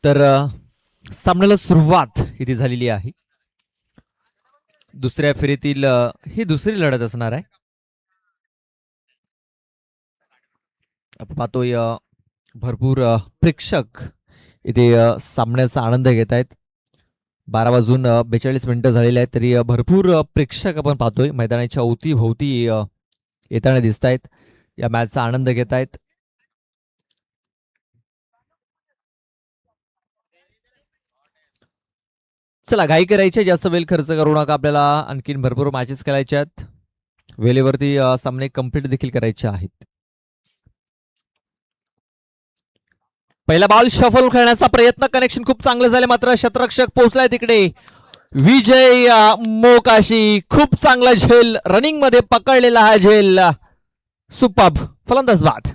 तर सामन्याला सुरुवात इथे झालेली आहे. दुसऱ्या फेरीतील ही दुसरी लढत असणार आहे. आपण पाहतोय भरपूर प्रेक्षक इथे सामन्याचा आनंद घेत आहेत. 12 वाजून 42 मिनिटं झालेली आहेत तरी भरपूर प्रेक्षक आपण पाहतोय मैदानाच्या अवतीभोवती येताना दिसत आहेत, या मॅचचा आनंद घेत आहेत. चला घाई करायचे, जास्त वेळ खर्च करू नका. आपल्याला आणखीन भरपूर मॅचेस खेळायचे आहेत. वेळेवरती सामने कंप्लीट देखील करायचे आहेत. पहिला बॉल शफल खेळण्याचा प्रयत्न, कनेक्शन खूप चांगलं झाले मात्र शतरक्षक पोहोचलाय तिकडे. विजय मोकाशी खूप चांगला झेल, रनिंग मध्ये पकडलेला हा झेल. सुपर्ब फलंदाज बाद.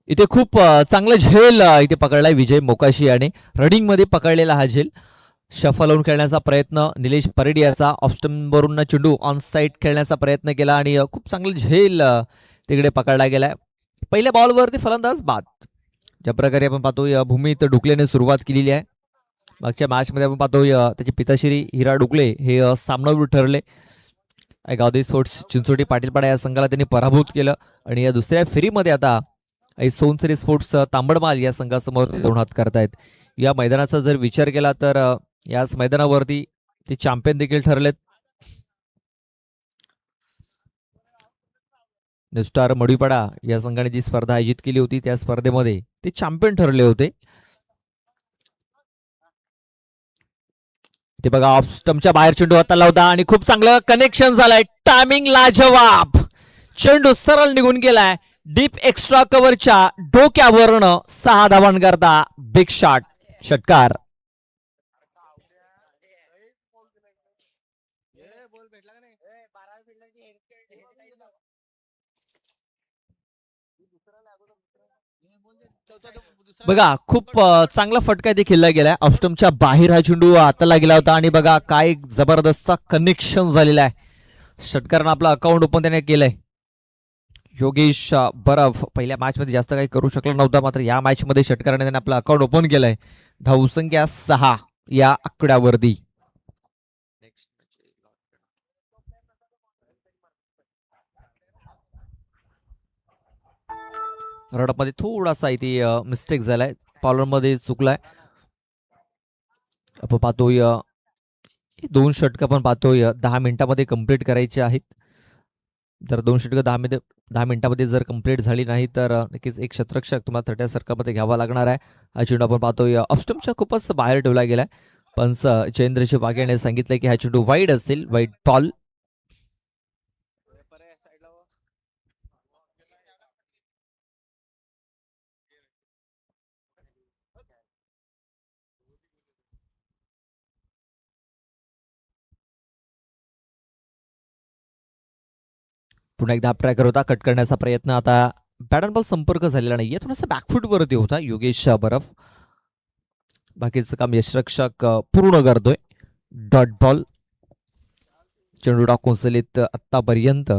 इथे खूप चांगला झेल इथे पकडलाय विजय मोकाशी आणि रनिंग मध्ये पकडलेला हा झेल. शफल होऊन खेळण्याचा प्रयत्न निलेश परेड याचा, ऑफ स्टंप वरून चेंडू ऑन साइड खेळण्याचा प्रयत्न केला आणि खूप चांगला झेल तिकडे पकडला गेलाय. पहिल्या बॉलवरती फलंदाज बाद. ज्या प्रकारे आपण पाहतोय भूमीत डुकलेने सुरुवात केलेली आहे. मागच्या मॅच मध्ये आपण पाहतोय त्याचे पिताश्री हिरा डुकले हे सामनावीर ठरले. गावदेवी स्पोर्ट्स चिंचोटी पाटीलपाडा या संघाला त्यांनी पराभूत केलं आणि या दुसऱ्या फेरीमध्ये आता सोनसरी स्पोर्ट्स तांबडमाल या संघासमोर दोन हात करतायत. या मैदानाचा जर विचार केला तर याच मैदानावरती ते चॅम्पियन देखील ठरलेत. नुस्टार मडीपाडा या संघाने जी स्पर्धा आयोजित केली होती त्या स्पर्धेमध्ये ते चॅम्पियन ठरले होते. ते बघा ऑफ स्टंपच्या बाहेर चेंडू हाताला होता आणि खूप चांगलं कनेक्शन झालंय. टायमिंग लाजवाब, चेंडू सरळ निघून गेलाय. डीप एक्स्ट्रा कव्हरच्या डोक्यावरनं 6 धावांकरता बिग शॉट, षटकार. बघा खूप चांगला फटका इथे खेळला गेलाय. ऑफस्टमच्या बाहेर हा चेंडू हाताला गेला होता आणि बघा काय जबरदस्त कनेक्शन झालेला आहे. षटकारानं आपला अकाउंट ओपन त्याने केलंय. योगेश बरफ पहिल्या मॅच मध्ये जास्त काही करू शकला नव्हता मात्र या मॅच मध्ये षटकाराने त्याने आपलं अकाउंट ओपन केलंय. धावसंख्या 6 या आकड्यावरती. रडपमध्ये थोडासा इथे मिस्टेक झालाय, पॉलर मध्ये चुकलाय. आपण पाहतोय 2 षटकं आपण पाहतोय 10 मिनिटांमध्ये कंप्लीट करायचे आहेत. जर 2 षटकं 10 मिनिटांमध्ये जर कंप्लीट झाली नाही तर नक्कीच एक शतरक्षक तुम्हाला 30 सर्कलमध्ये घ्यावा लागणार आहे. हा चेंडू आपण पाहतोय ऑफस्टंपच्या खूपच बाहेर ठेवला गेलाय. पंच जयेंद्रजी वाघ याने सांगितलंय की हा चेंडू वाईड असेल, वाईड बॉल. पुन्हा एकदा ट्रॅकर होता, कट करण्याचा प्रयत्न. आता बॅट बॉल संपर्क झालेला नाहीये, थोडासा बॅकफूट वरती होता योगेश बरफ. बाकीचं काम यशरक्षक पूर्ण करतोय. डॉट बॉल, चेंडू टाकून सलित आतापर्यंत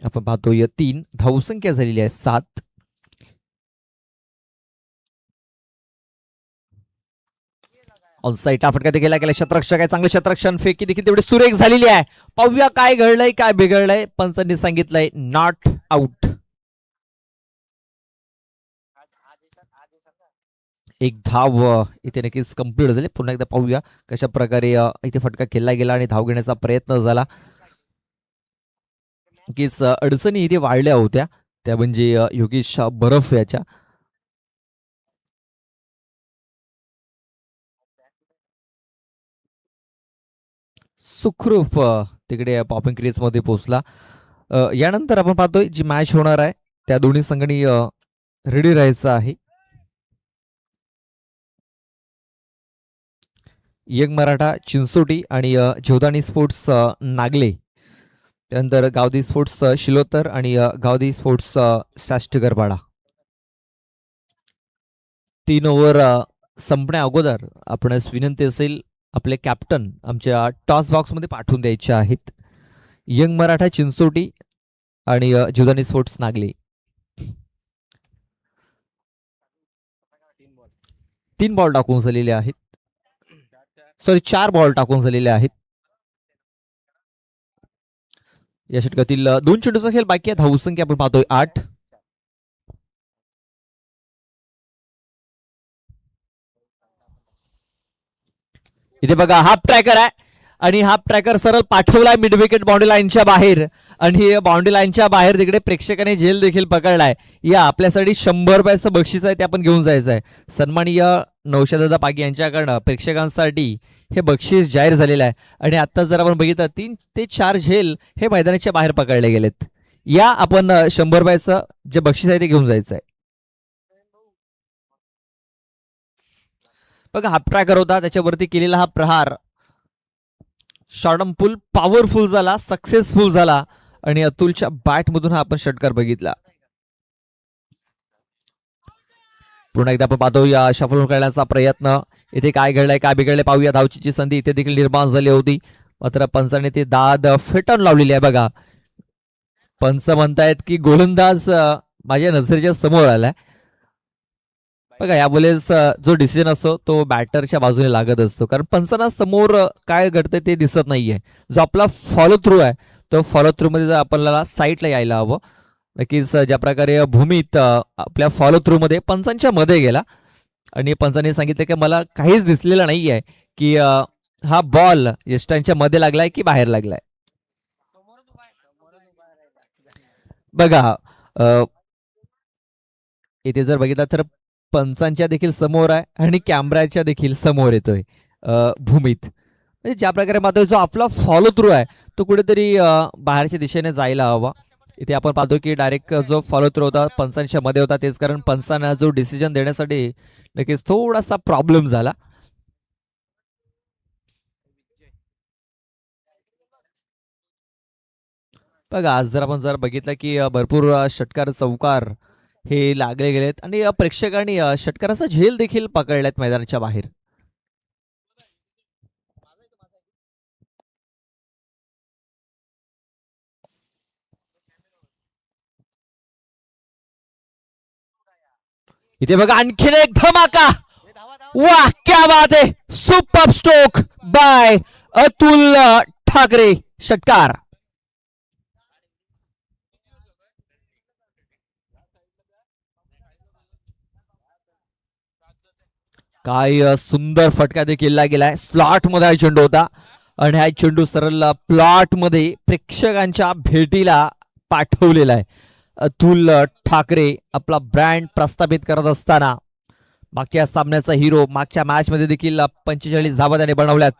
आपण पाहतोय 3 धावसंख्या झालेली आहे 7. ऑन साईड फटका देखील गेला. शतरक्षक आहे, चांगले शतरक्षण फेकी देखील तेवढी सुरेख झालेली आहे. पाहूया काय घडलंय, काय बिघडलंय. पंचांनी सांगितलंय नॉट आउट. एक धाव इथे नक्कीच कंप्लीट झाली. पुन्हा एकदा पाहूया कशा प्रकारे इथे फटका खेळला गेला आणि धाव घेण्याचा प्रयत्न झाला. नक्कीच अडचणी इथे वाढल्या होत्या, त्या म्हणजे योगेश बरफ याच्या. सुखरूप तिकडे पॉपिंग क्रीज मध्ये पोहोचला. यानंतर आपण पाहतोय जी मॅच होणार आहे त्या दोन्ही संघांनी रेडी राहायचं आहे. यंग मराठा चिंचोटी आणि जीवदानी स्पोर्ट्स नागले, त्यानंतर गावदेवी स्पोर्ट्स शिलोतर आणि गावदेवी स्पोर्ट्स साष्टगरपाडा. 3 ओव्हर संपण्या अगोदर आपणास विनंती असेल आपले कॅप्टन आमच्या टॉस बॉक्समध्ये पाठवून द्यायचे आहेत. यंग मराठा चिंचोटी आणि जुदानी स्पोर्ट्स नागले. 3 बॉल टाकून झालेले आहेत. सॉरी 4 बॉल टाकून झालेले आहेत. या षटकातील 2 चेंडूचा खेळ बाकी आहे. धावसंख्या आपण पाहतोय 8. इथे बघा हाफ ट्रॅकर आहे आणि हाफ ट्रॅकर सरळ पाठवलाय मिड विकेट बाउंड्री लाईनच्या बाहेर आणि बाउंड्री लाईनच्या बाहेर तिकडे प्रेक्षकाने झेल देखील पकडलाय. या आपल्यासाठी 100 रुपयाचं बक्षीस आहे ते आपण घेऊन जायचं आहे. सन्माननीय नौशादादा पागी यांच्याकडनं प्रेक्षकांसाठी हे बक्षीस जाहीर झालेलं आहे. आणि आता जर आपण बघितलं 3 ते 4 झेल हे मैदानाच्या बाहेर पकडले गेलेत. या आपण 100 रुपयाचं जे बक्षीस आहे ते घेऊन जायचं आहे. बघा हाफ ट्रॅकर होता त्याच्यावरती केलेला हा प्रहार शॉर्टम पुल पॉवरफुल झाला, सक्सेसफुल झाला आणि अतुलच्या बॅटमधून हा आपण षटकार बघितला. पुन्हा एकदा आपण पाहतो या शफल करण्याचा प्रयत्न. इथे काय घडलंय काय बिघडलंय पाहूया. धावचीची संधी इथे देखील निर्माण झाली होती मात्र पंचाने ते दाद फेटाळून लावलेली आहे. बघा पंच म्हणतायत की गोलंदाज माझ्या नजरेच्या समोर आलाय. बघा यावेळेस जो डिसिजन असतो तो बॅटरच्या बाजूने लागत असतो कारण पंचांना समोर काय घडतंय ते दिसत नाहीये. जो आपला फॉलो थ्रू आहे तो फॉलो थ्रू मध्ये जर आपल्याला साईडला यायला हवं. नक्कीच ज्या प्रकारे भूमीत आपल्या फॉलो थ्रू मध्ये पंचांच्या मध्ये गेला आणि पंचांनी सांगितलं की मला काहीच दिसलेलं नाहीये की हा बॉल यष्टांच्या मध्ये लागलाय की बाहेर लागलाय. बघा इथे जर बघितलं तर पंचांच्या देखील समोर आहे आणि कॅमेऱ्याच्या देखील समोर येतोय भूमीत. म्हणजे ज्या प्रकारे मात्र जो आपला फॉलो थ्रू आहे तो कुठेतरी बाहेरच्या दिशेने जायला हवा. इथे आपण पाहतो की डायरेक्ट जो फॉलो थ्रू होता पंचांच्या मध्ये होता तेच कारण पंचांना जो डिसिजन देण्यासाठी नक्कीच थोडासा प्रॉब्लेम झाला. बघा आज जर आपण जर बघितलं की भरपूर षटकार चौकार हे लागले गेलेत आणि प्रेक्षकांनी षटकाराचा झेल देखील पकडल्यात मैदानाच्या बाहेर. इथे बघा आणखीन एक धमाका. वाह क्या बात आहे. Super stroke bye Atul Thackeray. षटकार काय सुंदर फटका देखील गेलाय. स्लॉट मध्ये हा चेंडू होता आणि हा चेंडू सरळ प्लॉट मध्ये प्रेक्षकांच्या भेटीला पाठवलेला आहे. अतुल ठाकरे आपला ब्रँड प्रस्थापित करत असताना मागच्या सामन्याचा हिरो मागच्या मॅच मध्ये देखील 45 धावा त्याने बनवल्यात.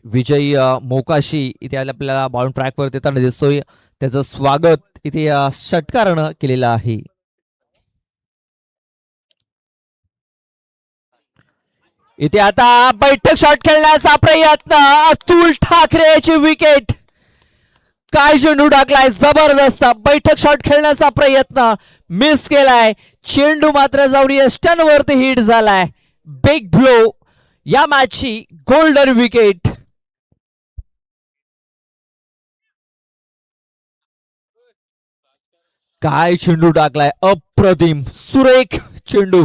विजय मोकाशी इथे आपल्याला बॉल ट्रॅकवर देताना दिसतोय. त्याचं स्वागत इथे षटकारानं केलेलं आहे. इथे आता बैठक शॉट खेळण्याचा प्रयत्न. अतुल ठाकरेची विकेट. काय चेंडू टाकलाय जबरदस्त. बैठक शॉट खेळण्याचा प्रयत्न मिस केलाय. चेंडू मात्र जाऊन यष्टांवरती हिट झालाय. Big blow. या मॅचची गोल्डन विकेट. काय चेंडू टाकलाय अप्रतिम सुरेख चेंडू.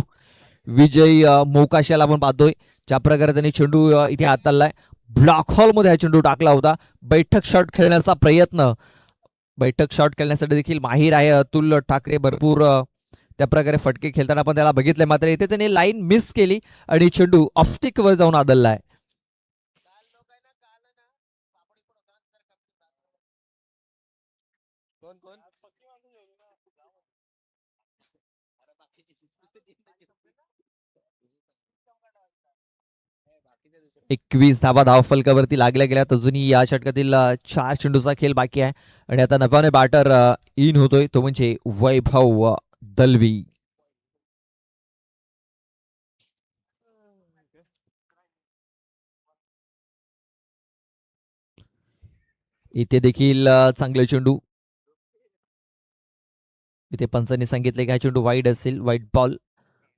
विजय मोकाशाला आपण पाहतोय ज्या प्रकारे त्यांनी चेंडू इथे हाताळलाय. ब्लॉक हॉल मध्ये हा चेंडू टाकला होता. बैठक शॉट खेळण्याचा प्रयत्न. बैठक शॉट खेळण्यासाठी देखील माहीर आहे अतुल ठाकरे. भरपूर त्या प्रकारे फटके खेळताना आपण त्याला बघितले मात्र इथे त्यांनी लाईन मिस केली आणि चेंडू ऑफस्टिक वर जाऊन आदळलाय. कोण 21 धावा धावफलकावरती लागल्या गेल्यात. अजूनही या षटकातील 4 चेंडूचा खेळ बाकी आहे आणि आता नव्याने बॅटर इन होतोय तो म्हणजे वैभव दलवी. इथे देखील चांगले चेंडू. इथे पंचांनी सांगितले की हा चेंडू वाईड असेल, वाईड बॉल,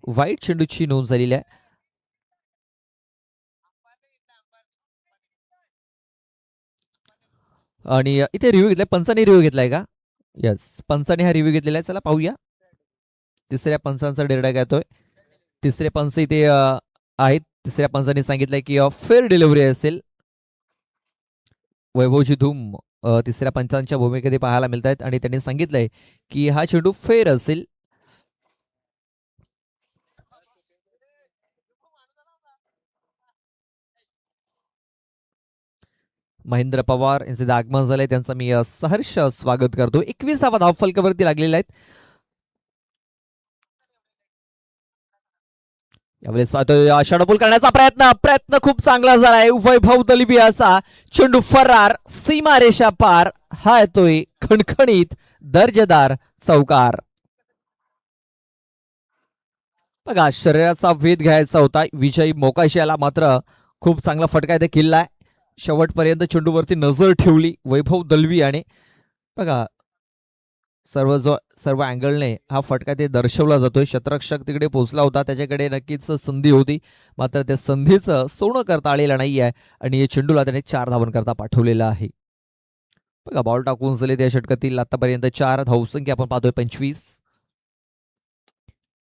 वाईड चेंडूची नोंद झालेली आहे. आणि इथे रिव्ह्यू घेतलाय, पंचांनी रिव्ह्यू घेतलाय का? येस, पंचांनी हा रिव्ह्यू घेतलेला आहे. चला पाहूया. तिसऱ्या पंचांचा डेरडा येतोय. तिसरे पंच इथे आहेत. तिसऱ्या पंचांनी सांगितलंय की फेअर डिलिव्हरी असेल. वैभवची धूम तिसऱ्या पंचांच्या भूमिकेत पाहायला मिळत आहेत आणि त्यांनी सांगितलंय की हा चेंडू फेअर असेल. महेंद्र पवार यांचे आगमन झालंय, त्यांचं मी सहर्ष स्वागत करतो. 21 धावा धावफलकावरती लागलेल्या आहेत. यावेळेस षडपूल करण्याचा प्रयत्न खूप चांगला झालाय. वैभव दलवी असा चेंडू फरार, सीमारेषा पार, हा येतोय खणखणीत दर्जेदार चौकार. बघा, शरीराचा वेध घ्यायचा होता विजय मोकाशी याला, मात्र खूप चांगला फटका इथे किल्लाय. शेवटपर्यंत चेंडूवरती नजर ठेवली वैभव दलवी आणि बघा सर्व अँगलने हा फटका ते दर्शवला जातोय. शतरक्षक तिकडे पोहोचला होता, त्याच्याकडे नक्कीच संधी होती, मात्र त्या संधीचं सोनं करता आलेलं नाही आहे आणि या चेंडूला त्याने 4 धावन करता पाठवलेलं आहे. बघा, बॉल टाकून झाले त्या षटकातील आतापर्यंत 4 धावसंख्या आपण पाहतोय 25.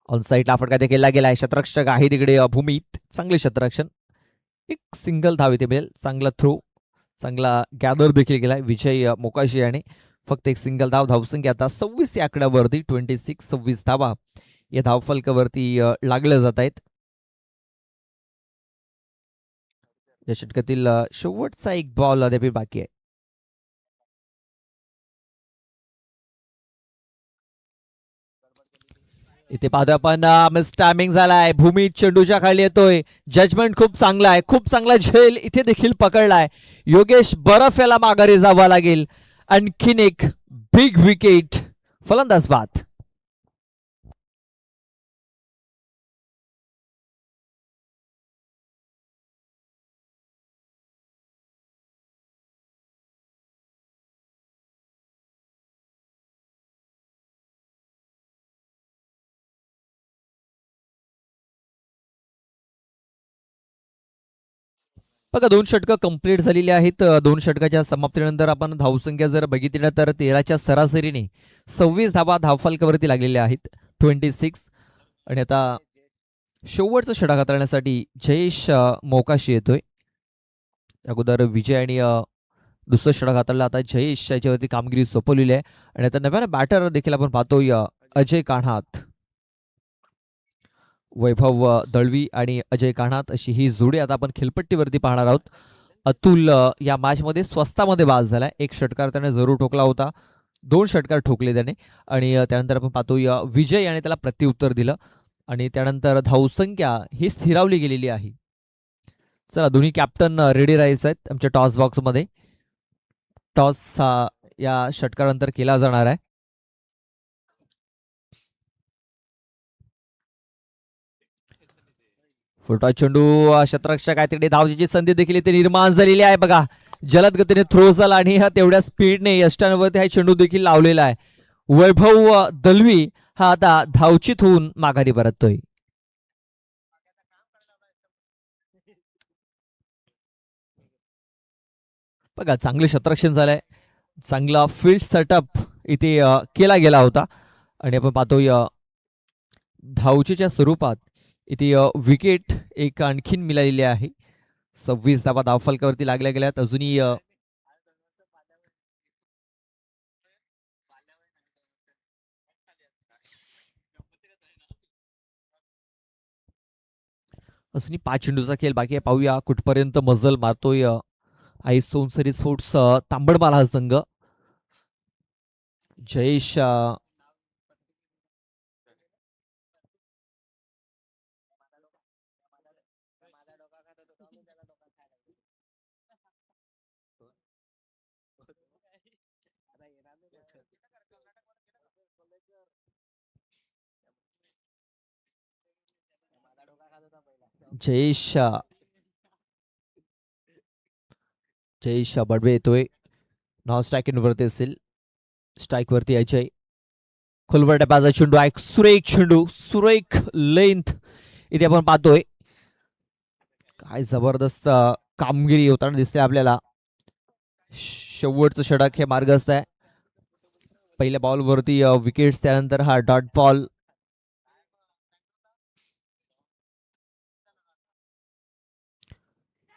ऑन साईडला फटका ते केला गेलाय. शतरक्षक आहे तिकडे भूमीत, चांगले शतरक्षण, एक सिंगल धाव इथे मिळेल. चांगला थ्रो, चांगला गॅदर देखील गेलाय विजय मोकाशी याने. फक्त एक सिंगल धाव. धावसंख्या आता 26 या आकड्यावरती, 26, 26 धावा या धावफलकावरती लागले जात आहेत. या षटकातील शेवटचा एक बॉल अद्याप बाकी आहे. इथे पाहतोय आपण मिस टायमिंग झालाय. भूमी चेंडूच्या खाली येतोय. जजमेंट खूप चांगला आहे, खूप चांगला झेल इथे देखील पकडलाय. योगेश बरफ याला माघारी जावं लागेल. आणखीन एक बिग विकेट, फलंदाज बाद. बघा, 2 षटकं कंप्लीट झालेली आहेत. 2 षटकाच्या समाप्तीनंतर आपण धावसंख्या जर बघितली तर 13च्या सरासरीने 26 धावा धावफलकावरती लागलेल्या आहेत, 26. आणि आता शेवटचं षटक हाताळण्यासाठी जयेश मोकाशी येतोय. अगोदर विजय आणि दुसरं षटक हाताळलं. आता जयेश याच्यावरती कामगिरी सोपवलेली आहे आणि आता नव्यानं बॅटर देखील आपण पाहतोय अजय कान्हात. वैभव दळवी आणि अजय कान्हात अशी ही जोडी आता आपण खेळपट्टीवरती पाहणार आहोत. अतुल या मॅचमध्ये स्वस्तामध्ये बाद झालाय. एक षटकार त्याने जरूर ठोकला होता, 2 षटकार ठोकले त्याने. आणि त्यानंतर आपण पाहतोय विजय याने त्याला प्रत्युत्तर दिलं आणि त्यानंतर धावसंख्या ही स्थिरावली गेलेली आहे. चला, दोन्ही कॅप्टन रेडी राहायचे आहेत आमच्या टॉस बॉक्समध्ये. टॉस या षटकानंतर केला जाणार आहे. फुलटॉस चेंडू, शतरक्षक आहे तिकडे, धावची संधी देखील इथे निर्माण झालेली आहे. बघा, जलद गतीने थ्रो झाला आणि तेवढ्या स्पीडने यष्टांवरती हा चेंडू देखील लावलेला आहे. वैभव दलवी हा आता धावचित होऊन माघारी परततोय. बघा, चांगले शतरक्षण झालंय, चांगला फील्ड सेटअप इथे केला गेला होता आणि आपण पाहतोय धावचीच्या स्वरूपात इथे विकेट एक आणखीन मिळालेली आहे. 26 धावा धावफलकावरती लागल्या गेल्यात. अजूनही अजूनही 5 चेंडूचा खेळ बाकी आहे. पाहूया कुठपर्यंत मजल मारतोय आई सोनसरी स्पोर्ट्स तांबडमाला हा संघ. जयेश जयेश जयेश बडवे येतोय. नॉन स्ट्राईक वरती असेल, स्ट्राईक वरती अजय. खोलवर टप्प्याचा चेंडू आहे, सुरेख चेंडू, सुरेख लेंथ इथे आपण पाहतोय. काय जबरदस्त कामगिरी होताना दिसते आपल्याला. शेवटचं षटक हे मार्गस्थ आहे. पहिल्या बॉलवरती विकेट्स, त्यानंतर हा डॉट बॉल.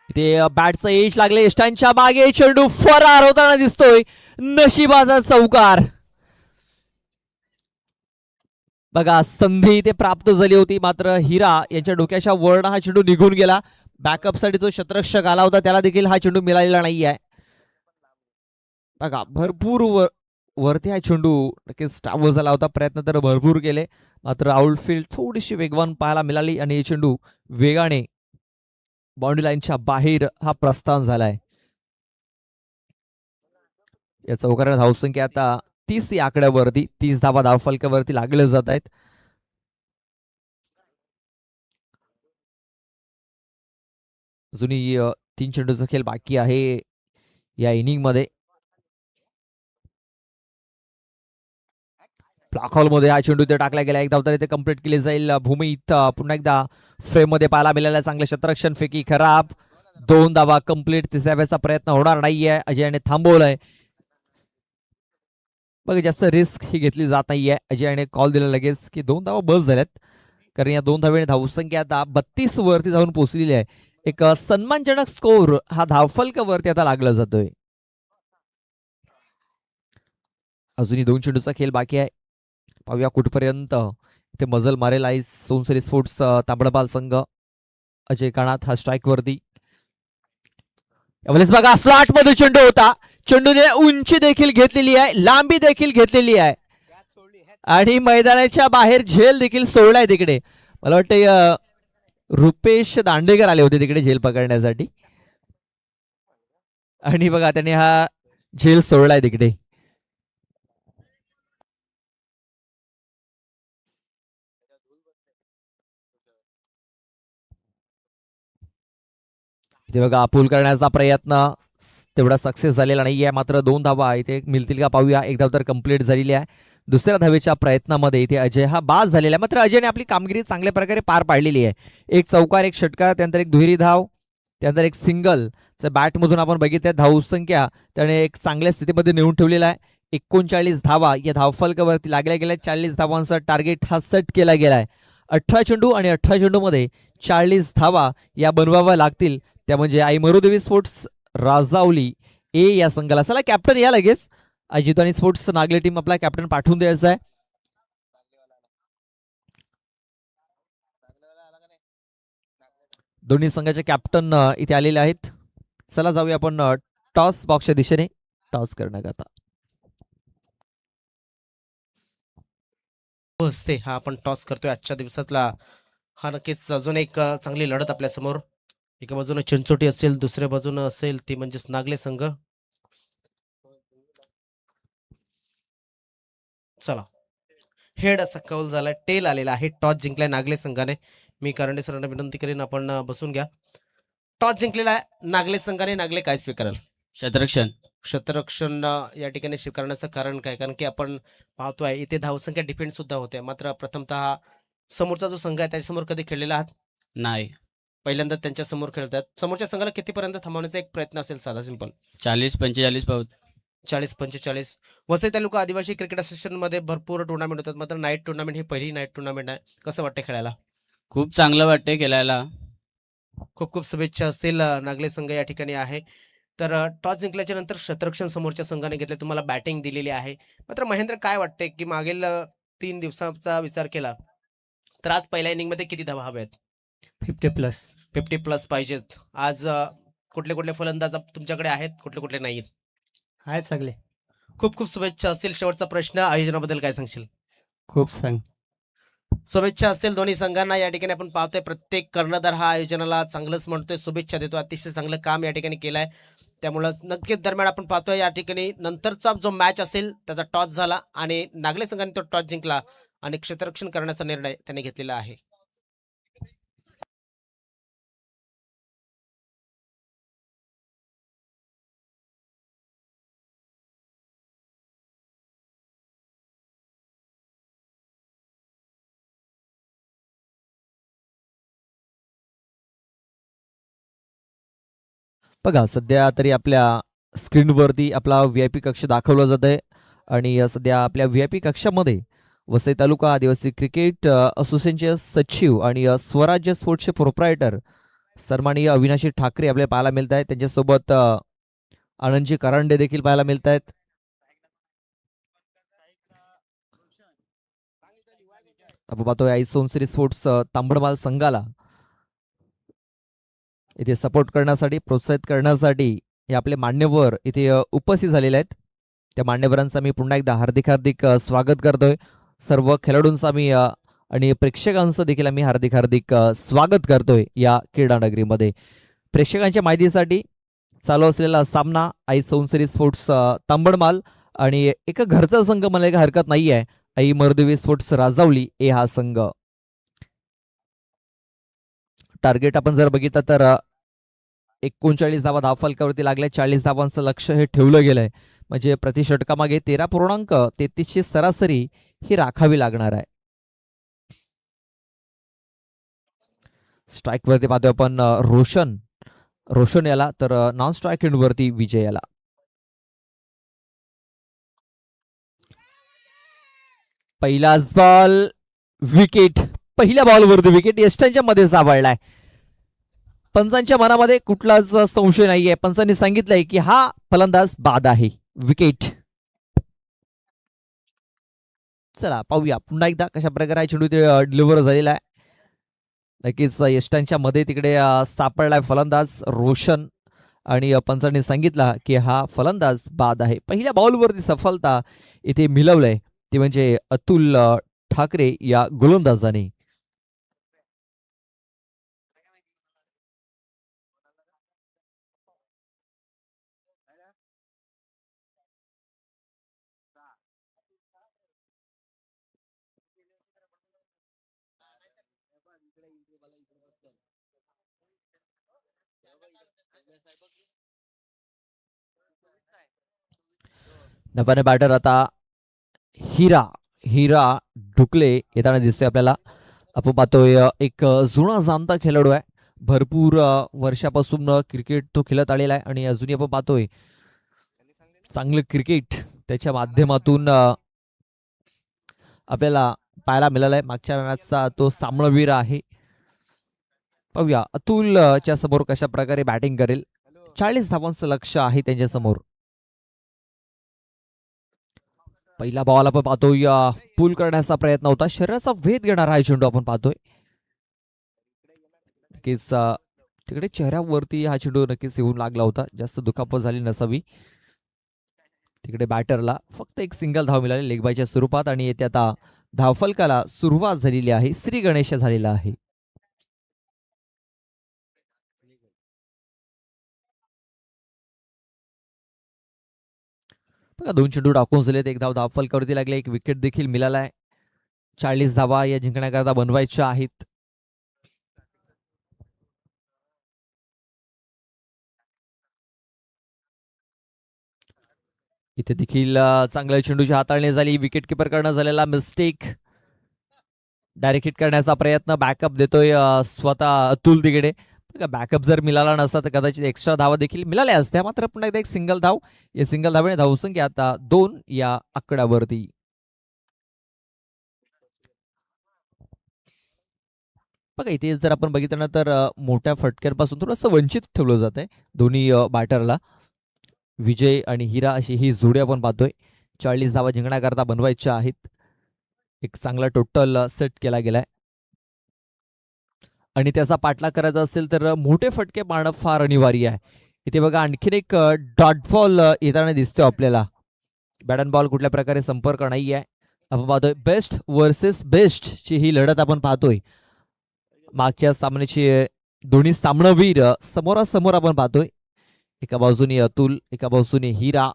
इथे बॅटचं एज लागले, इष्टांच्या मागे चेंडू फरार होताना दिसतोय. नशिबाचा चौकार. बघा, संधी इथे प्राप्त झाली होती, मात्र हिरा यांच्या डोक्याच्या वरनं हा चेंडू निघून गेला. बॅकअपसाठी जो शतरक्षक आला होता त्याला देखील हा चेंडू मिळालेला नाही आहे. बघा, भरपूर वरती हा चेंडू नक्कीच टावर झाला होता. प्रयत्न तर भरपूर केले, मात्र आउटफील्ड थोडीशी वेगवान पाहायला मिळाली आणि हे चेंडू वेगाने बाउंड्री लाईनच्या बाहेर हा प्रस्थान झालाय. या चौकाराने धावसंख्या आता 30 या आकड्यावरती, 30 धावा धावफलकावरती लागले जात आहेत. अजूनही 3 चेंडूचा खेळ बाकी आहे या इनिंग मध्ये. ब्लॉक हॉल मध्ये हा चेंडू इथे टाकला गेला. एक धाव तर इथे कंप्लीट केली जाईल. भूमी पुन्हा एकदा फ्रेम मध्ये पाहायला मिळाला. चांगले शतरक्षण, फेकी खराब. 2 धावा कंप्लीट. तिसऱ्या वेळेचा प्रयत्न होणार नाहीये, अजयने थांबवलंय. बघ, जास्त रिस्क ही घेतली जात नाहीये. अजयने कॉल दिला लगेच की 2 धावा बस झाल्यात, कारण या 2 धावेने धावसंख्या आता 32 वरती जाऊन पोहोचलेली आहे. एक सन्मानजनक स्कोर हा धावफलकावरती आता लागला जातोय. अजूनही 2 चेंडूचा खेळ बाकी आहे. पाहूया कुठपर्यंत इथे मजल मारेल आहे सोनसरी स्पोर्ट्स तांबडबाल संघ. अजय काणात हा स्ट्राईक वरती. यावेळेस बघा, स्लॉट मध्ये चेंडू होता. चेंडूने उंची देखील घेतलेली आहे, लांबी देखील घेतलेली आहे आणि मैदानाच्या बाहेर झेल देखील सोडलाय तिकडे. मला वाटतं रुपेश दांडेकर आले होते तिकडे झेल पकडण्यासाठी, आणि बघा त्याने हा झेल सोडलाय तिकडे. इथे बघा, पूल करण्याचा प्रयत्न तेवढा सक्सेस झालेला नाहीये, मात्र 2 धावा इथे मिळतील का पाहूया. एक धाव तर कंप्लीट झालेली आहे. दुसऱ्या धावेच्या प्रयत्नामध्ये इथे अजय हा बाद झालेला आहे, मात्र अजयने आपली कामगिरी चांगल्या प्रकारे पार पाडलेली आहे. एक चौकार, एक षटकार, त्यानंतर एक दुहेरी धाव, त्यानंतर एक सिंगल. बॅटमधून आपण बघितल्या धावसंख्या त्याने एक चांगल्या स्थितीमध्ये नेऊन ठेवलेला आहे. 39 धावा या धावफलकावरती लागल्या गेल्या. 40 धावांचा टार्गेट हा सेट केला गेलाय. 18 चेंडू आणि 18 चेंडू मध्ये 40 धावा या बनवाव्या लागतील. त्या म्हणजे आई मरुदेवी स्पोर्ट्स राजावली ए या संघाला. चला कॅप्टन या लगेच. अजितवाणी स्पोर्ट्स नागले टीम आपला कॅप्टन पाठवून द्यायचा आहे. दोन्ही संघाचे कॅप्टन इथे आलेले आहेत. चला जाऊया आपण टॉस बॉक्सच्या दिशेने टॉस करण्याकरता. असते हा आपण टॉस करतोय आजच्या दिवसातला. हा नक्कीच अजून एक चांगली लढत आपल्या समोर. एका बाजूने चिंचोटी असेल, दुसऱ्या बाजूने असेल ती म्हणजेच नागले संघ. चला, हेड असा कौल झालाय, टेल आलेला आहे. टॉस जिंकलाय नागले संघाने. मी करंडे सरांना विनंती करेन आपण बसून घ्या. टॉस जिंकलेला आहे नागले संघाने. नागले काय स्वीकाराल? शतरक्षण. शतरक्षण या ठिकाणी स्वीकारण्याचं कारण काय? कारण की आपण पाहतोय इथे धावसंख्या डिपेंड सुद्धा होते. मात्र प्रथमतः समोरचा जो संघ आहे त्याच्यासमोर कधी खेळलेला आहात? नाही. पहिल्यांदा त्यांच्या समोर खेळतात. समोरच्या संघाला कितीपर्यंत थांबवण्याचा एक प्रयत्न असेल साधा सिंपल? 40-45 पाऊत. 40-45. वसई तालुका आदिवासी क्रिकेट असोसिएशनमध्ये भरपूर टुर्नामेंट होतात, मात्र नाईट टुर्नामेंट ही पहिली नाईट टुर्नामेंट आहे. कसं वाटतं खेळायला? खूप चांगलं वाटतंय खेळायला. खूप खूप शुभेच्छा असतील. नागले संघ या ठिकाणी आहे. तर टॉस जिंकल्याच्या नंतर शतरक्षण समोरच्या संघाने घेतले, तुम्हाला बॅटिंग दिलेली आहे. मात्र महेंद्र काय वाटतंय की मागील 3 दिवसाचा विचार केला तर आज पहिल्या इनिंगमध्ये किती धावा हव्यात? 50+. 50+ पाहिजेत. आज कुठले कुठले फलंदाज तुमच्याकडे आहेत, कुठले कुठले नाहीत? आहेत सगळे. खूप खूप शुभेच्छा असतील. शेवटचा प्रश्न, आयोजनाबद्दल काय सांगशील? खूप सांग. शुभेच्छा असतील दोन्ही संघांना. या ठिकाणी आपण पाहतोय प्रत्येक कर्णधार हा आयोजनाला चांगलंच म्हणतोय, शुभेच्छा देतो. अतिशय चांगलं काम या ठिकाणी केलंय. त्यामुळं नक्कीच दरम्यान आपण पाहतोय या ठिकाणी नंतरचा जो मॅच असेल त्याचा टॉस झाला आणि नागले संघाने तो टॉस जिंकला आणि क्षेत्ररक्षण करण्याचा निर्णय त्याने घेतलेला आहे. बघा सध्या तरी आपल्या स्क्रीनवरती आपला VIP कक्ष दाखवला जात आहे आणि सध्या आपल्या VIP कक्षामध्ये वसई तालुका आदिवासी क्रिकेट असोसिएशनचे सचिव आणि स्वराज्य स्पोर्ट्सचे प्रोप्रायटर सन्माननीय अविनाशी ठाकरे आपल्याला पाहायला मिळत आहेत. त्यांच्यासोबत आनंदजी करांडे देखील पाहायला मिळत आहेत. आपण पाहतोय आई सोनसरी स्पोर्ट्स तांबडमाल संघाला इथे सपोर्ट करण्यासाठी प्रोत्साहित करण्यासाठी हे आपले मान्यवर इथे उपस्थित झालेले आहेत. त्या मान्यवरांचं मी पुन्हा एकदा हार्दिक हार्दिक स्वागत करतोय. सर्व खेळाडूंचा मी आणि प्रेक्षकांचं देखील आम्ही हार्दिक हार्दिक स्वागत करतोय या क्रीडा नगरीमध्ये. प्रेक्षकांच्या माहितीसाठी चालू असलेला सामना आई सोनसरी स्पोर्ट्स तांबडमाल आणि एक घरचा संघ मला काही हरकत नाही आहे, आई मर्दवी स्पोर्ट्स राजावली ए हा संघ. टार्गेट आपण जर बघितलं तर 39 धावा धावफलकावरती लागल्या. 40 धावांचं लक्ष हे ठेवलं गेलंय, म्हणजे प्रति षटकामागे 13.33ची सरासरी ही राखावी लागणार आहे. स्ट्राईक वरती पाहतोय आपण रोशन याला, तर नॉन स्ट्राईक वरती विजय याला. पहिलाच बॉल विकेट, पहिल्या बॉलवरती विकेट यष्टांच्या मध्ये सापडलाय. पंचांच्या मनामध्ये कुठलाच संशय नाहीये. पंचांनी सांगितलंय की हा फलंदाज बाद आहे. विकेट. चला पाहूया पुन्हा एकदा कशा प्रकारे चेंडू डिलिव्हर झालेला आहे. नक्कीच यष्टांच्या मध्ये तिकडे सापडलाय फलंदाज रोशन आणि पंचांनी सांगितलं की हा फलंदाज बाद आहे. पहिल्या बॉलवरती सफलता इथे मिळवलंय ते म्हणजे अतुल ठाकरे या गोलंदाजाने. नव्याने बॅटर आता हिरा ढुकले येताना दिसतोय आपल्याला. आपण पाहतोय एक जुना जाणता खेळाडू आहे. भरपूर वर्षापासून क्रिकेट तो खेळत आलेला आहे आणि अजूनही आपण पाहतोय चांगलं क्रिकेट त्याच्या माध्यमातून आपल्याला पाहायला मिळालं आहे. मागच्या मॅचचा तो सामनावीर आहे. पाहूया अतुलच्या समोर कशा प्रकारे बॅटिंग करेल. 40 धावांचं लक्ष आहे त्यांच्या समोर. पहिला बॉल आपण पाहतोय पूल करण्याचा प्रयत्न होता. शरीराचा वेध घेणारा हा चेंडू आपण पाहतोय. नक्कीच तिकडे चेहऱ्यावरती हा चेंडू नक्कीच येऊन लागला होता. जास्त दुखापत झाली नसावी. तिकडे बॅटरला फक्त एक सिंगल धाव मिळाली लेगबायच्या स्वरूपात आणि येथे आता धावफलकाला सुरुवात झालेली आहे. श्री गणेश झालेला आहे. बघा 2 चेंडू टाकून झालेत. एक धाव धावफलकावरती लागले. एक विकेट देखील मिळालाय. 40 धावा या जिंकण्याकरता बनवायच्या आहेत. इथे देखील चांगल्या चेंडूची हाताळणी झाली. विकेट किपर करणं झालेला मिस्टेक. डायरेक्ट हिट करण्याचा प्रयत्न बॅकअप देतोय स्वतः अतुल तिकडे. बॅकअप जर मिळाला नसता तर कदाचित एक्स्ट्रा धावा देखील मिळाल्या असत्या. मात्र पुन्हा एकदा एक सिंगल धाव. या सिंगल धावेने धावसंख्या आता 2 या आकड्यावरती. बघा इथे जर आपण बघितलं ना तर मोठ्या फटक्यांपासून थोडंसं वंचित ठेवलं जात आहे दोन्ही बॅटरला. विजय आणि हिरा अशी ही जोडी आपण पाहतोय. 40 धावा जिंकण्याकरता बनवायच्या आहेत. एक चांगला टोटल सेट केला गेलाय आणि त्याचा पाठलाग करायचा असेल तर मोठे फटके मारणं फार अनिवार्य आहे. इथे बघा आणखीन एक डॉट बॉल येताना दिसतोय आपल्याला. बॅट अँड बॉल कुठल्या प्रकारे संपर्क नाही आहे. आपण पाहतोय बेस्ट वर्सेस बेस्ट ची ही लढत आपण पाहतोय. मागच्या सामन्याची दोन्ही सामनावीर समोरासमोर आपण पाहतोय. एका बाजूने अतुल, एका बाजूने हिरा.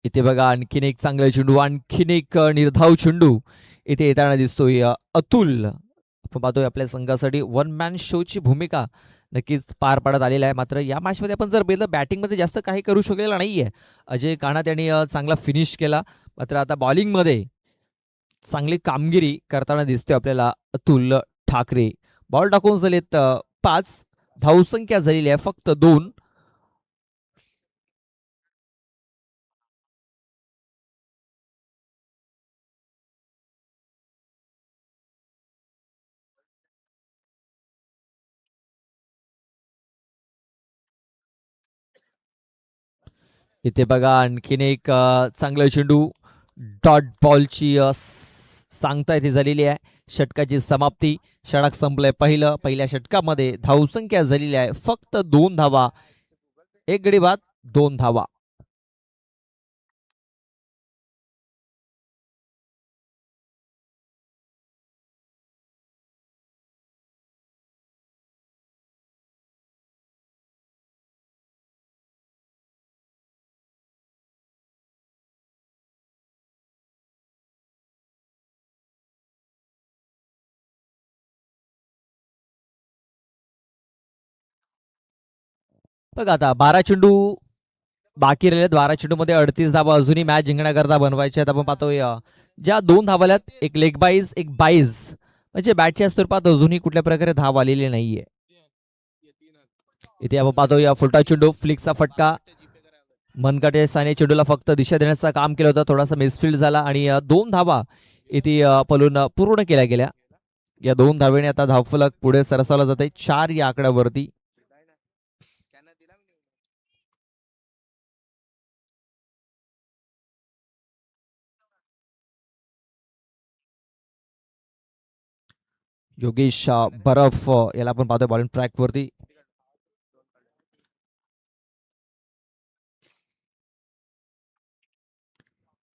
इथे बघा आणखीन एक चांगला चेंडू, आणखीन एक निर्धाव चेंडू इथे येताना दिसतोय. अतुल आपण पाहतोय आपल्या संघासाठी वन मॅन शो ची भूमिका नक्कीच पार पाडत आलेला आहे. मात्र या मॅचमध्ये आपण जर बघितलं बॅटिंगमध्ये जास्त काही करू शकलेला नाहीये. अजय कानात यांनी चांगला फिनिश केला. मात्र आता बॉलिंगमध्ये चांगली कामगिरी करताना दिसतोय आपल्याला अतुल ठाकरे. बॉल टाकून झालेत 5, धावसंख्या झालेली आहे फक्त 2. इथे बघा आणखीन एक चांगलं चेंडू डॉट बॉलची सांगता इथे झालेली आहे. षटकाची समाप्ती. षटक संपलंय पहिल्या षटकामध्ये धावसंख्या झालेली आहे फक्त 2 धावा. 1 गडी बाद 2 धावा. बघा आता 12 चेंडू बाकी राहिले. 12 चेंडूमध्ये 38 धावा अजूनही मॅच जिंकण्याकरता बनवायचे आहेत. आपण पाहतोय ज्या 2 धावा आल्यात, एक लेग बाईज एक बाईज, म्हणजे बॅटच्या स्वरूपात अजूनही कुठल्या प्रकारे धाव आलेली नाहीये. इथे आपण पाहतोय फुलटा चेंडू, फ्लिकचा फटका. मनकाटे साने चेंडूला फक्त दिशा देण्याचं काम केलं होतं. थोडासा मिसफिल्ड झाला आणि 2 धावा इथे पलून पूर्ण केल्या गेल्या. या 2 धावेने आता धावफलक पुढे सरसावला जाते 4 या आकड्यावरती. योगेश बरफ याला आपण पाहतोय बॉलिंग ट्रॅक वरती.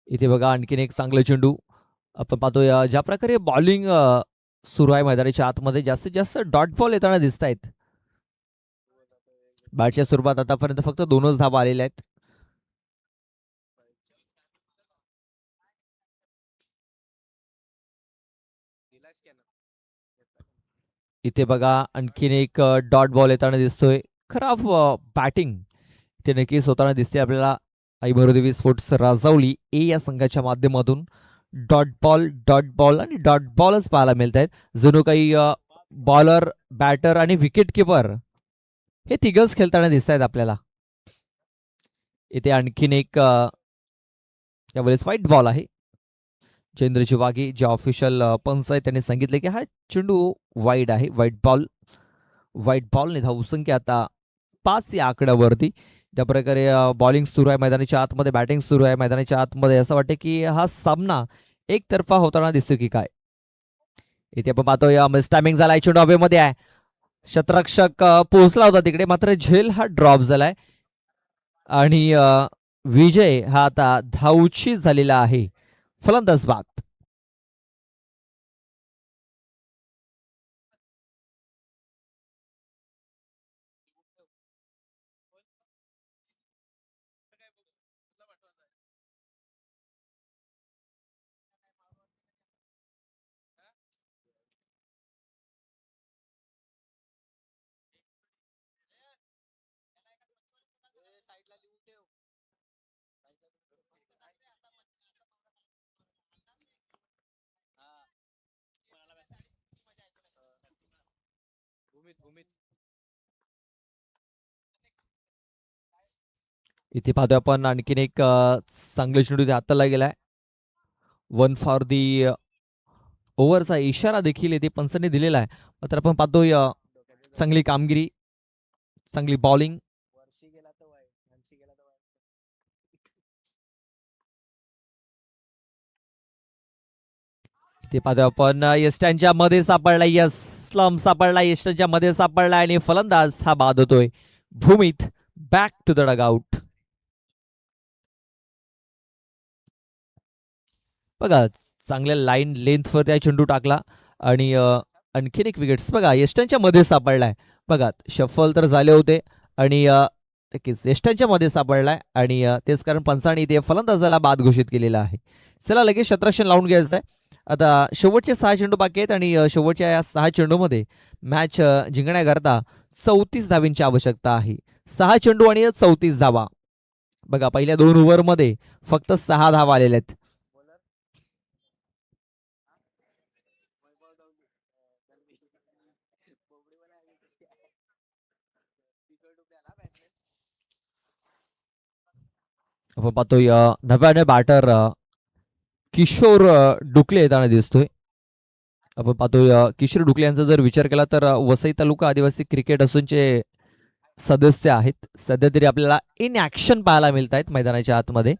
इथे बघा आणखीन एक चांगलं चेंडू. आपण पाहतोय ज्या प्रकारे बॉलिंग सुरू आहे मैदानाच्या आतमध्ये जास्तीत जास्त डॉट बॉल येताना दिसत आहेत. बॅटच्या स्वरूपात आतापर्यंत फक्त 2च धावा आलेल्या आहेत. इथे बघा आणखीन एक डॉट बॉल येताना दिसतोय. खराब बॅटिंग इथे नक्कीच होताना दिसते आपल्याला. आई भरोदेवी स्पोर्ट्स राजावली ए या संघाच्या माध्यमातून डॉट बॉल आणि डॉट बॉलच पाहायला मिळत आहेत. जणू काही बॉलर, बॅटर आणि विकेट किपर हे तिघच खेळताना दिसत आहेत आपल्याला. इथे आणखीन एक यावेळेस व्हाईट बॉल आहे. चंद्रजी वाघे जे ऑफिशियल पंच आहेत त्यांनी सांगितले की हा चेंडू वाईड आहे. व्हाईट बॉलने धावसंख्या आता 5 या आकड्यावरती. त्या प्रकारे बॉलिंग सुरू आहे मैदानाच्या आतमध्ये, बॅटिंग सुरू आहे मैदानाच्या आतमध्ये. असं वाटतं की हा सामना एकतर्फा होताना दिसतो की काय. इथे आपण पाहतोय टायमिंग झालाय, चेंडू हवेमध्ये आहे. शतरक्षक पोहोचला होता तिकडे, मात्र झेल हा ड्रॉप झालाय आणि विजय हा आता धावची झालेला आहे. फलंदाज बाद. इथे पाहतोय आपण आणखीन एक चांगले चेंडू हाताला गेलाय. 1 फॉर दी ओव्हरचा इशारा देखील इथे पंचांनी दिलेला आहे. मात्र आपण पाहतोय चांगली कामगिरी, चांगली बॉलिंग. इथे पाहतोय आपण यस्टॅनच्या मध्ये सापडला. यस, स्लम सापडला, यस्टॅनच्या मध्ये सापडला आणि फलंदाज हा बाद होतोय. भूमीत बॅक टू द डगआउट. बघा चांगल्या लाईन लेंथवर त्या चेंडू टाकला आणि आणखीन एक विकेट्स बघा यस्टनच्या मध्ये सापडलाय. बघा शफल तर झाले होते आणि यस्टनच्या मध्ये सापडलाय आणि तेच कारण पंचांनी ते फलंदाजाला बाद घोषित केलेला आहे. चला लगेच शतरक्षण लावून घ्यायचं आहे. आता शेवटचे 6 चेंडू बाकी आहेत आणि शेवटच्या या 6 चेंडूमध्ये मॅच जिंकण्याकरता 34 धावींची आवश्यकता आहे. 6 चेंडू आणि 34 धावा. बघा पहिल्या 2 ओव्हरमध्ये फक्त 6 धावा आलेल्या आहेत. आपण पाहतोय नव्याने बॅटर किशोर डुकले येताना दिसतोय. आपण पाहतोय किशोर डुकले यांचा जर विचार केला तर वसई तालुका आदिवासी क्रिकेट असोसिएशनचे सदस्य आहेत. सध्या तरी आपल्याला इन ऍक्शन पाहायला मिळत आहेत मैदानाच्या आतमध्ये.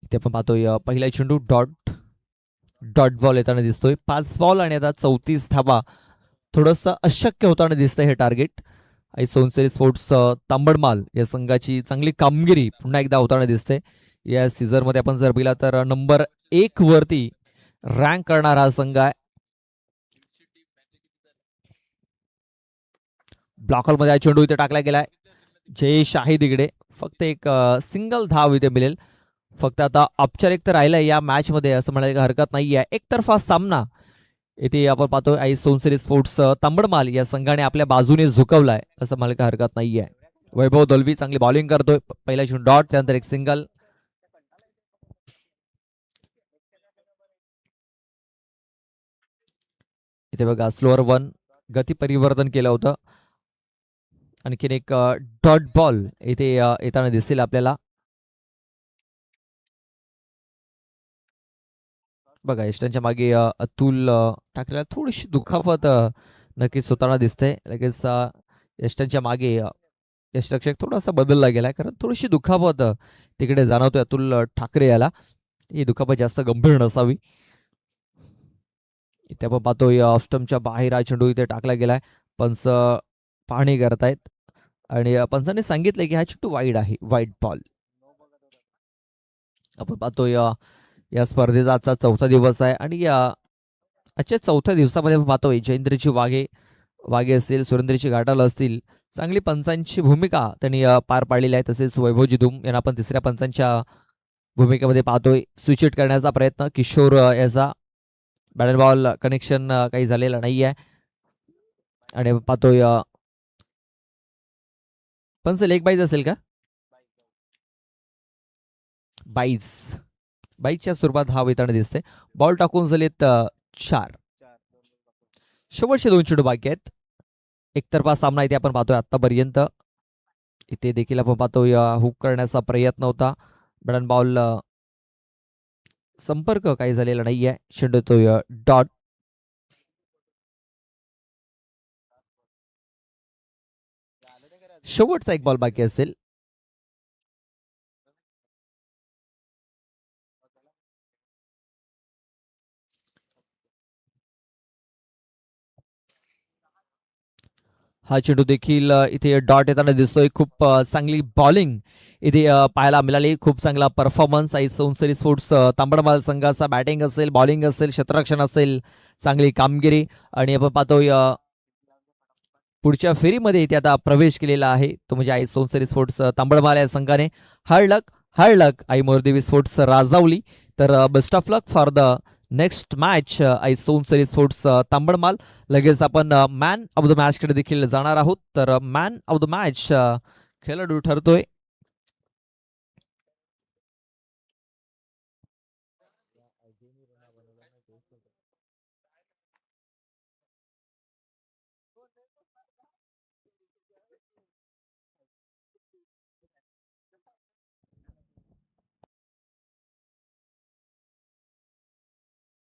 इथे आपण पाहतोय पहिला चेंडू डॉट डॉट बॉल येताना दिसतोय. 5 बॉल आणि आता 34 धावा. थोडंसं अशक्य होताना दिसतंय हे टार्गेट. आई सोनसरी स्पोर्ट्स तांबडमाल या संघाची चांगली कामगिरी पुन्हा एकदा होताना दिसते. या सीझनमध्ये आपण जर बघितला तर नंबर 1 वरती रँक करणारा हा संघ आहे. ब्लॉकरमध्ये हा चेंडू इथे टाकला गेलाय. जय शाहिद इकडे फक्त एक सिंगल धाव इथे मिळेल. फक्त आता औपचारिक तर राहिलंय या मॅच मध्ये असं म्हणायला काही हरकत नाहीये. एकतर्फा सामना इथे आपण पाहतोय आई सोनसरी स्पोर्ट्स तांबडमाल या संघाने आपल्या बाजूने झुकवलाय असं म्हणायला काही हरकत नाहीये. वैभव दलवी चांगली बॉलिंग करतोय. पहिला चेंडू डॉट, त्यानंतर एक सिंगल. इथे बघा स्लोअर वन गती परिवर्तन केलं होतं. आणखीन एक डॉट बॉल इथे येताना दिसेल आपल्याला. बघा यष्टांच्या मागे अतुल टाकलेला थोडीशी दुखापत नक्कीच होताना दिसते. लगेच यष्टांच्या मागे यष्टरक्षक थोडासा बदलला गेलाय कारण थोडीशी दुखापत तिकडे जाणवतोय अतुल ठाकरे याला. ही दुखापत जास्त गंभीर नसावी. इथे आपण पाहतोय ऑफस्टमच्या बाहेर हा चेंडू इथे टाकला गेलाय. पंच पाहणी करतायत आणि पंचांनी सांगितलंय की हा चेंडू वाईड आहे, वाईड बॉल. आपण पाहतोय या स्पर्धेचा आजचा 4था दिवस आहे आणि आजच्या 4थ्या दिवसामध्ये आपण पाहतोय जयेंद्रची वाघे असतील, सुरेंद्रची घाटाल असतील, चांगली पंचांची भूमिका त्यांनी पार पाडलेली आहे. तसेच वैभव जिदुम यांना आपण तिसऱ्या पंचांच्या भूमिकेमध्ये पाहतोय. स्विच हिट करण्याचा प्रयत्न किशोर याचा बॅट बॉल कनेक्शन काही झालेलं नाही आहे आणि आपण पाहतोय पंच लेग बाईज असेल का? बाईकच्या स्वरूपात हा येताना दिसते. बॉल टाकून झालेत 4. शेवटचे 2 चेंडू बाकी आहेत. एकतर्फा सामना इथे आपण पाहतोय आतापर्यंत. इथे देखील आपण पाहतोय हुक करण्याचा प्रयत्न होता. बॅट बॉल संपर्क काही झालेला नाहीये. चेंडू येतोय डॉट. शेवटचा एक बॉल बाकी असेल. हा चेंडू देखील इथे डॉट येताना दिसतोय. खूप चांगली बॉलिंग इथे पाहायला मिळाली. खूप चांगला परफॉर्मन्स आई सोनसरी स्पोर्ट्स तांबडमाल संघाचा. बॅटिंग असेल, बॉलिंग असेल, क्षेत्ररक्षण असेल, चांगली कामगिरी. आणि आपण पाहतोय पुढच्या फेरीमध्ये इथे आता प्रवेश केलेला आहे तो म्हणजे आई सोनसरी स्पोर्ट्स तांबडमाल या संघाने. Hard luck Aai Mordevi sports Rajawali. तर best of luck for the next match Aai Sonsari sports Tambadmal. लगेच आपण मॅन ऑफ द मॅच कडे देखील जाणार आहोत. तर मॅन ऑफ द मॅच खेळाडू ठरतोय